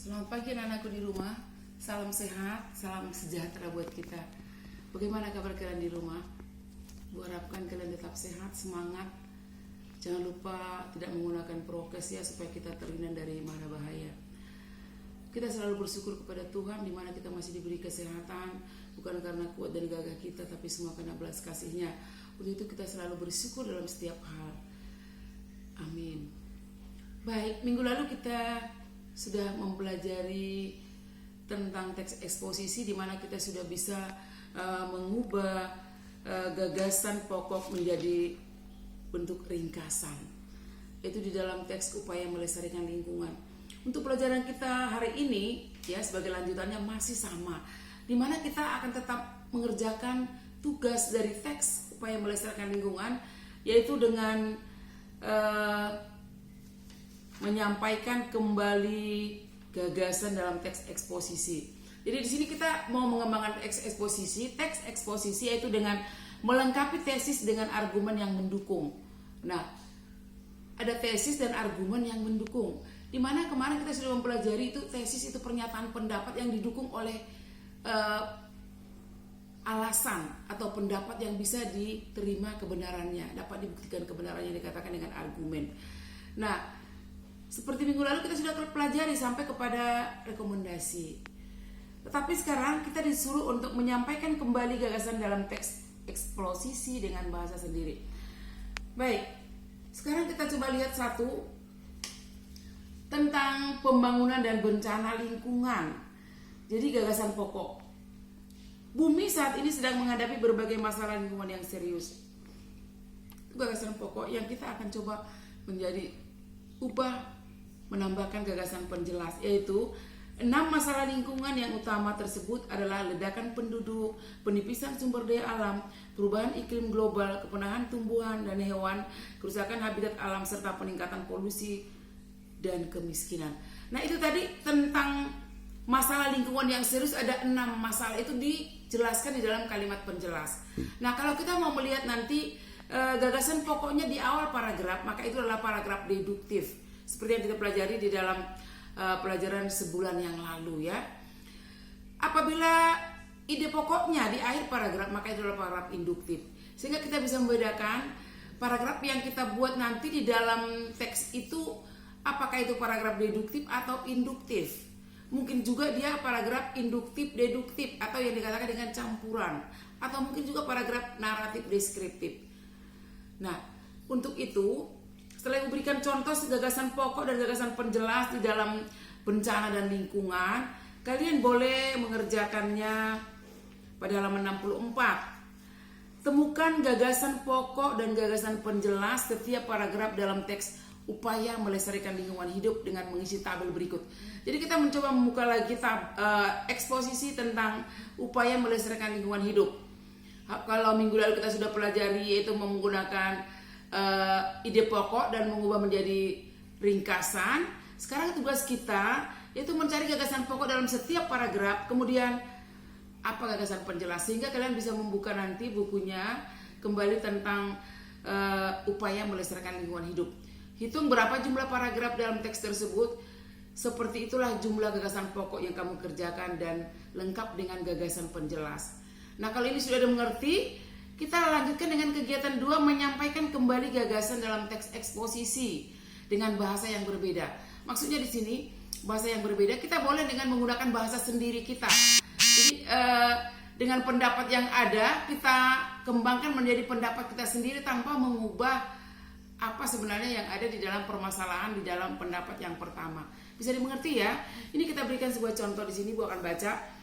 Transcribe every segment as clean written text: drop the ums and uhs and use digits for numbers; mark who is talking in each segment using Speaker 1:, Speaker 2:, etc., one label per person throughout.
Speaker 1: Selamat pagi anak-anakku di rumah. Salam sehat, salam sejahtera buat kita. Bagaimana kabar kalian di rumah? Harapkan kalian tetap sehat, semangat. Jangan lupa tidak menggunakan prokes ya, supaya kita terhindar dari mara bahaya. Kita selalu bersyukur kepada Tuhan di mana kita masih diberi kesehatan, bukan karena kuat dan gagah kita, tapi semua karena belas kasih-Nya. Untuk itu kita selalu bersyukur dalam setiap hal. Amin. Baik, minggu lalu kita sudah mempelajari tentang teks eksposisi di mana kita sudah bisa mengubah gagasan pokok menjadi bentuk ringkasan. Itu di dalam teks upaya melestarikan lingkungan. Untuk pelajaran kita hari ini ya, sebagai lanjutannya masih sama, di mana kita akan tetap mengerjakan tugas dari teks upaya melestarikan lingkungan, yaitu dengan menyampaikan kembali gagasan dalam teks eksposisi. Jadi di sini kita mau mengembangkan teks eksposisi yaitu dengan melengkapi tesis dengan argumen yang mendukung. Nah, ada tesis dan argumen yang mendukung. Di mana kemarin kita sudah mempelajari itu tesis itu pernyataan pendapat yang didukung oleh alasan atau pendapat yang bisa diterima kebenarannya, dapat dibuktikan kebenarannya, dikatakan dengan argumen. Nah, seperti minggu lalu kita sudah pelajari sampai kepada rekomendasi. Tetapi sekarang kita disuruh untuk menyampaikan kembali gagasan dalam teks eksposisi dengan bahasa sendiri. Baik, sekarang kita coba lihat satu tentang pembangunan dan bencana lingkungan. Jadi gagasan pokok. Bumi saat ini sedang menghadapi berbagai masalah lingkungan yang serius. Itu gagasan pokok yang kita akan coba menambahkan gagasan penjelas, yaitu 6 masalah lingkungan yang utama tersebut adalah ledakan penduduk, penipisan sumber daya alam, perubahan iklim global, kepunahan tumbuhan dan hewan, kerusakan habitat alam, serta peningkatan polusi dan kemiskinan. Nah, itu tadi tentang masalah lingkungan yang serius, ada 6 masalah itu dijelaskan di dalam kalimat penjelas. Nah, kalau kita mau melihat nanti gagasan pokoknya di awal paragraf, maka itu adalah paragraf deduktif, seperti yang kita pelajari di dalam pelajaran sebulan yang lalu ya. Apabila ide pokoknya di akhir paragraf, maka itu adalah paragraf induktif, sehingga kita bisa membedakan paragraf yang kita buat nanti di dalam teks itu apakah itu paragraf deduktif atau induktif. Mungkin juga dia paragraf induktif deduktif atau yang dikatakan dengan campuran, atau mungkin juga paragraf naratif deskriptif. Nah, untuk itu setelah memberikan contoh gagasan pokok dan gagasan penjelas di dalam bencana dan lingkungan, kalian boleh mengerjakannya pada halaman 64. Temukan gagasan pokok dan gagasan penjelas setiap paragraf dalam teks upaya melestarikan lingkungan hidup dengan mengisi tabel berikut. Jadi kita mencoba membuka lagi eksposisi tentang upaya melestarikan lingkungan hidup. Kalau minggu lalu kita sudah pelajari yaitu menggunakan ide pokok dan mengubah menjadi ringkasan. Sekarang tugas kita yaitu mencari gagasan pokok dalam setiap paragraf, kemudian apa gagasan penjelas, sehingga kalian bisa membuka nanti bukunya kembali tentang upaya melestarikan lingkungan hidup. Hitung berapa jumlah paragraf dalam teks tersebut, seperti itulah jumlah gagasan pokok yang kamu kerjakan dan lengkap dengan gagasan penjelas. Nah, kalau ini sudah ada mengerti, kita lanjutkan dengan kegiatan 2, menyampaikan kembali gagasan dalam teks eksposisi dengan bahasa yang berbeda. Maksudnya di sini bahasa yang berbeda, kita boleh dengan menggunakan bahasa sendiri kita. Jadi dengan pendapat yang ada kita kembangkan menjadi pendapat kita sendiri tanpa mengubah apa sebenarnya yang ada di dalam permasalahan di dalam pendapat yang pertama. Bisa dimengerti ya? Ini kita berikan sebuah contoh di sini, Bu akan baca.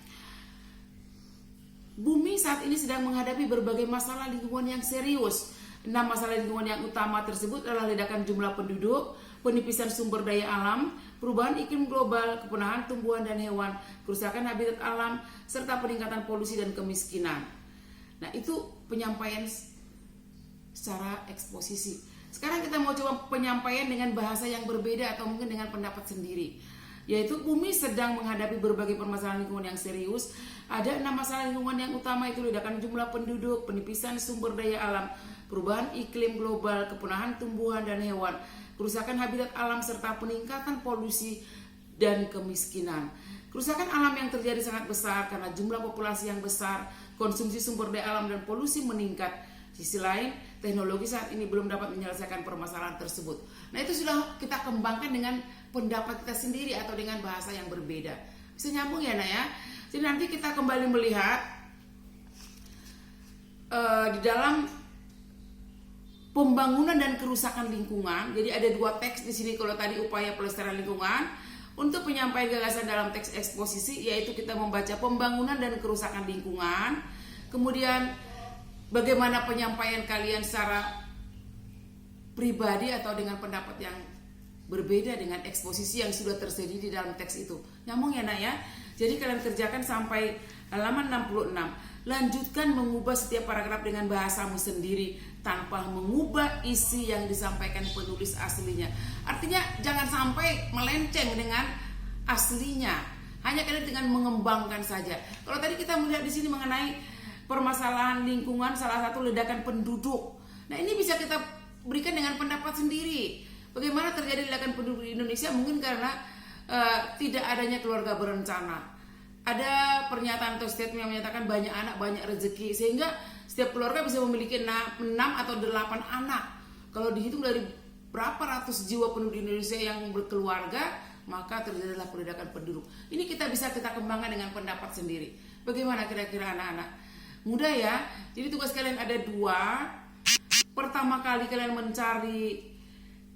Speaker 1: Bumi saat ini sedang menghadapi berbagai masalah lingkungan yang serius. 6 masalah lingkungan yang utama tersebut adalah ledakan jumlah penduduk, penipisan sumber daya alam, perubahan iklim global, kepunahan tumbuhan dan hewan, kerusakan habitat alam, serta peningkatan polusi dan kemiskinan. Nah, itu penyampaian secara eksposisi. Sekarang kita mau coba penyampaian dengan bahasa yang berbeda atau mungkin dengan pendapat sendiri, yaitu bumi sedang menghadapi berbagai permasalahan lingkungan yang serius. Ada 6 masalah lingkungan yang utama, itu ledakan jumlah penduduk, penipisan sumber daya alam, perubahan iklim global, kepunahan tumbuhan dan hewan, kerusakan habitat alam, serta peningkatan polusi dan kemiskinan. Kerusakan alam yang terjadi sangat besar karena jumlah populasi yang besar, konsumsi sumber daya alam dan polusi meningkat. Sisi lain, teknologi saat ini belum dapat menyelesaikan permasalahan tersebut. Nah, itu sudah kita kembangkan dengan pendapat kita sendiri atau dengan bahasa yang berbeda. Bisa nyambung ya, Nak ya? Jadi nanti kita kembali melihat di dalam pembangunan dan kerusakan lingkungan. Jadi ada dua teks di sini. Kalau tadi upaya pelestarian lingkungan, untuk penyampaian gagasan dalam teks eksposisi, yaitu kita membaca pembangunan dan kerusakan lingkungan. Kemudian bagaimana penyampaian kalian secara pribadi atau dengan pendapat yang berbeda dengan eksposisi yang sudah tersedia di dalam teks itu. Nyambung ya, Nak ya? Jadi kalian kerjakan sampai halaman 66. Lanjutkan mengubah setiap paragraf dengan bahasamu sendiri tanpa mengubah isi yang disampaikan penulis aslinya. Artinya jangan sampai melenceng dengan aslinya. Hanya kalian dengan mengembangkan saja. Kalau tadi kita melihat di sini mengenai permasalahan lingkungan, salah satu ledakan penduduk. Nah, ini bisa kita berikan dengan pendapat sendiri. Bagaimana terjadi ledakan penduduk di Indonesia? Mungkin karena tidak adanya keluarga berencana. Ada pernyataan atau statement yang menyatakan banyak anak banyak rezeki, sehingga setiap keluarga bisa memiliki 6 atau 8 anak. Kalau dihitung dari berapa ratus jiwa penduduk di Indonesia yang berkeluarga, maka terjadilah ledakan penduduk. Ini kita kembangkan dengan pendapat sendiri. Bagaimana kira-kira anak-anak? Mudah ya. Jadi tugas kalian ada 2. Pertama kali kalian mencari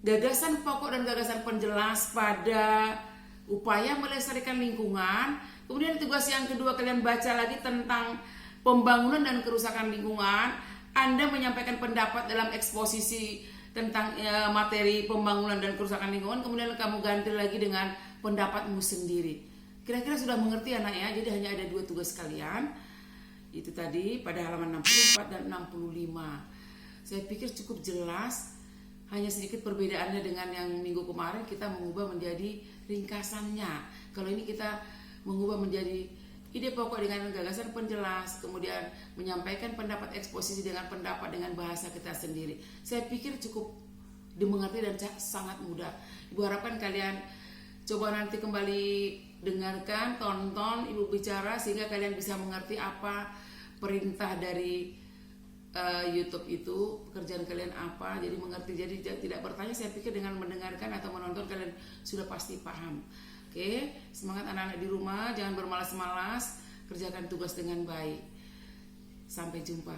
Speaker 1: gagasan pokok dan gagasan penjelas pada upaya melestarikan lingkungan. Kemudian tugas yang kedua, kalian baca lagi tentang pembangunan dan kerusakan lingkungan. Anda menyampaikan pendapat dalam eksposisi tentang materi pembangunan dan kerusakan lingkungan. Kemudian kamu ganti lagi dengan pendapatmu sendiri. Kira-kira sudah mengerti anak ya? Jadi hanya ada 2 tugas kalian. Itu tadi pada halaman 64 dan 65. Saya pikir cukup jelas. Hanya sedikit perbedaannya dengan yang minggu kemarin, kita mengubah menjadi ringkasannya. Kalau ini kita mengubah menjadi ide pokok dengan gagasan penjelas, kemudian menyampaikan pendapat eksposisi dengan pendapat dengan bahasa kita sendiri. Saya pikir cukup dimengerti dan sangat mudah. Ibu harapkan kalian coba nanti kembali dengarkan, tonton Ibu bicara, sehingga kalian bisa mengerti apa perintah dari YouTube itu, pekerjaan kalian apa, jadi mengerti. Jadi tidak bertanya, saya pikir dengan mendengarkan atau menonton kalian sudah pasti paham. Oke, semangat anak-anak di rumah, jangan bermalas-malas, kerjakan tugas dengan baik. Sampai jumpa.